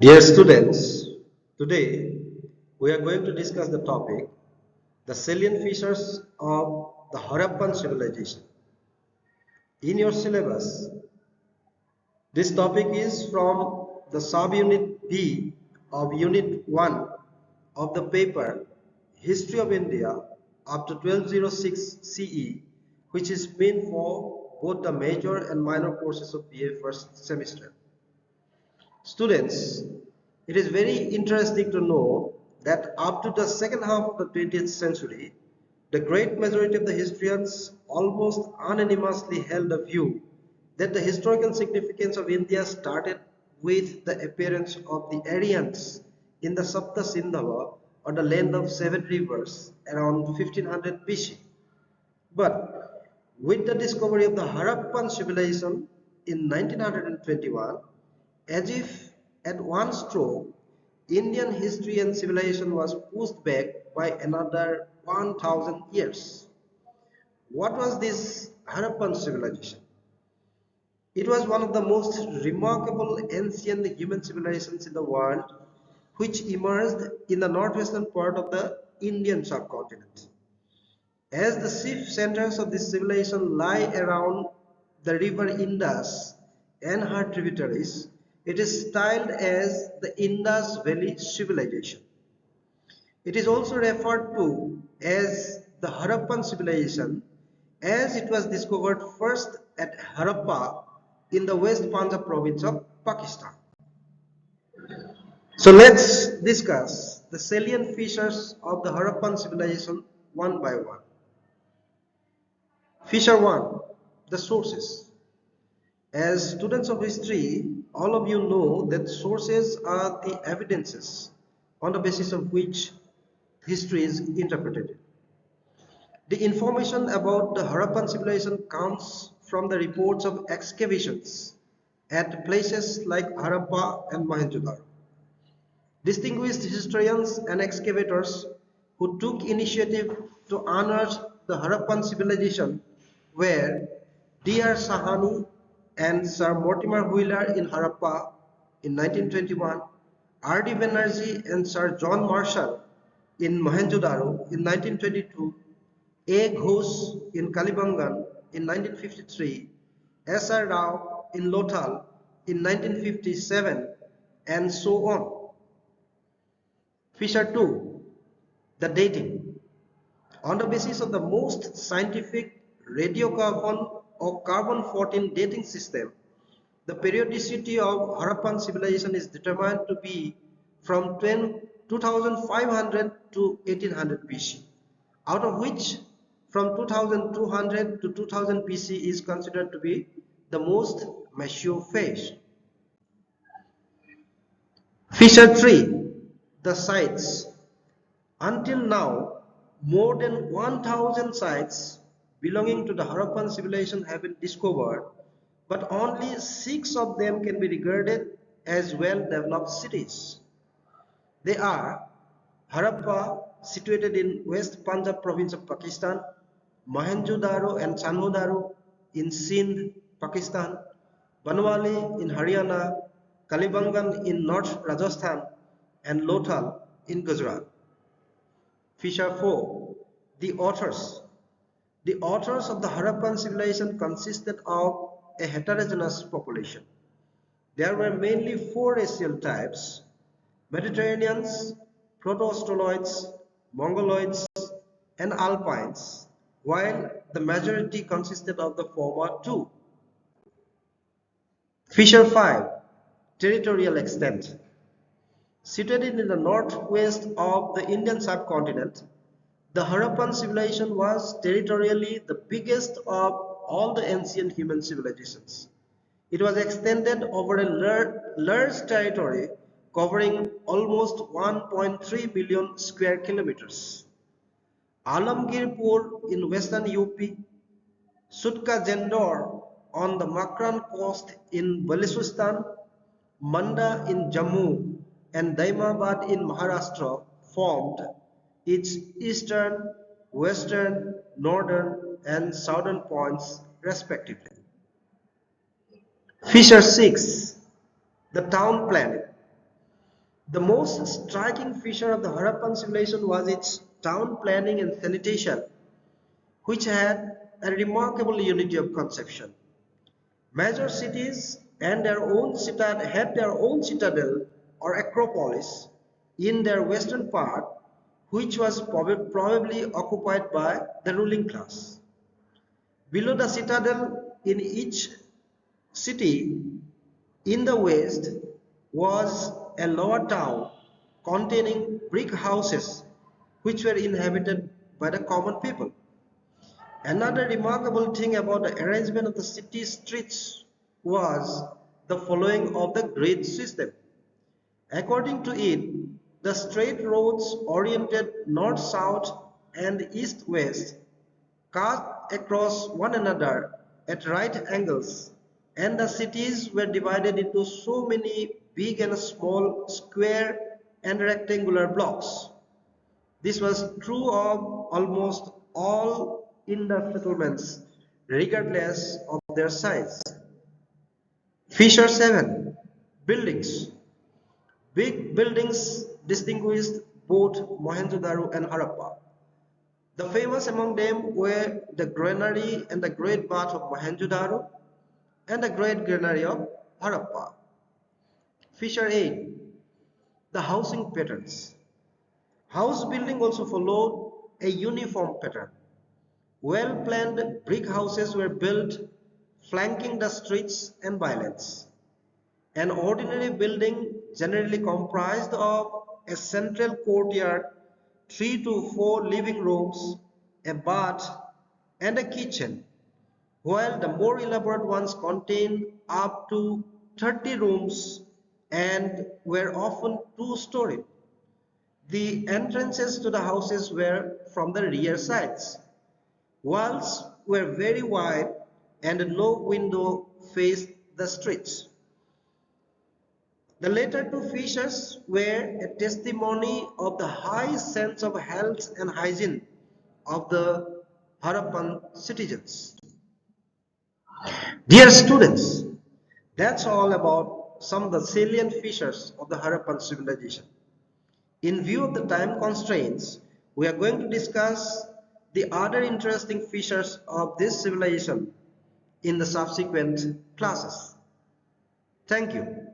Dear students, today we are going to discuss the topic the salient features of the Harappan civilization. In your syllabus, this topic is from the subunit B of Unit 1 of the paper History of India up to 1206 CE, which is meant for both the major and minor courses of BA first semester. Students, it is very interesting to know that up to the second half of the 20th century, the great majority of the historians almost unanimously held a view that the historical significance of India started with the appearance of the Aryans in the Sapta Sindhava or the land of seven rivers around 1500 BC. But with the discovery of the Harappan civilization in 1921, as if at one stroke, Indian history and civilization was pushed back by another 1000 years. What was this Harappan civilization? It was one of the most remarkable ancient human civilizations in the world, which emerged in the northwestern part of the Indian subcontinent. As the chief centers of this civilization lie around the river Indus and her tributaries, it is styled as the Indus Valley Civilization. It is also referred to as the Harappan civilization as it was discovered first at Harappa in the West Punjab province of Pakistan. So let's discuss the salient features of the Harappan civilization one by one. Feature 1. The sources. As students of history, all of you know that sources are the evidences on the basis of which history is interpreted. The information about the Harappan civilization comes from the reports of excavations at places like Harappa and Mohenjo-daro. Distinguished historians and excavators who took initiative to unearth the Harappan civilization were D.R. Sahani and Sir Mortimer Wheeler in Harappa in 1921, R.D. Banerjee and Sir John Marshall in Mohenjo-daro in 1922, A. Ghosh in Kalibangan in 1953, S.R. Rao in Lothal in 1957, and so on. Feature 2. The dating. On the basis of the most scientific radiocarbon or carbon-14 dating system, the periodicity of Harappan civilization is determined to be from 2500 to 1800 BC, out of which from 2200 to 2000 BC is considered to be the most mature phase. Feature 3. The sites. Until now, more than 1000 sites belonging to the Harappan civilization have been discovered, but only 6 of them can be regarded as well-developed cities. They are Harappa, situated in West Punjab province of Pakistan, Mohenjo-daro and Chanho-daro in Sindh, Pakistan, Banwali in Haryana, Kalibangan in North Rajasthan, and Lothal in Gujarat. Feature 4. The authors. The authors of the Harappan civilization consisted of a heterogeneous population. There were mainly 4 racial types: Mediterraneans, Proto-Australoids, Mongoloids, and Alpines, while the majority consisted of the former 2. Feature 5. Territorial extent. Situated in the northwest of the Indian subcontinent, the Harappan civilization was territorially the biggest of all the ancient human civilizations. It was extended over a large territory covering almost 1.3 billion square kilometers. Alamgirpur in western UP, Sutka Jendor on the Makran coast in Balochistan, Manda in Jammu, and Daimabad in Maharashtra formed its eastern, western, northern, and southern points respectively. Feature 6. The town planning. The most striking feature of the Harappan civilization was its town planning and sanitation, which had a remarkable unity of conception. Major cities and had their own citadel or acropolis in their western part, which was probably occupied by the ruling class. Below the citadel in each city in the west was a lower town containing brick houses which were inhabited by the common people. Another remarkable thing about the arrangement of the city streets was the following of the grid system. According to it, the straight roads oriented north-south and east-west cut across one another at right angles, and the cities were divided into so many big and small square and rectangular blocks. This was true of almost all in the settlements, regardless of their size. Feature 7. Buildings. Big buildings distinguished both Mohenjo-daro and Harappa. The famous among them were the granary and the great bath of Mohenjo-daro and the great granary of Harappa. Feature 8. The housing patterns. House building also followed a uniform pattern. Well-planned brick houses were built flanking the streets and bylanes. An ordinary building generally comprised of a central courtyard, 3 to 4 living rooms, a bath, and a kitchen, while the more elaborate ones contained up to 30 rooms and were often two-storied. The entrances to the houses were from the rear sides. Walls were very wide and no window faced the streets. The latter two features were a testimony of the high sense of health and hygiene of the Harappan citizens. Dear students, that's all about some of the salient features of the Harappan civilization. In view of the time constraints, we are going to discuss the other interesting features of this civilization in the subsequent classes. Thank you.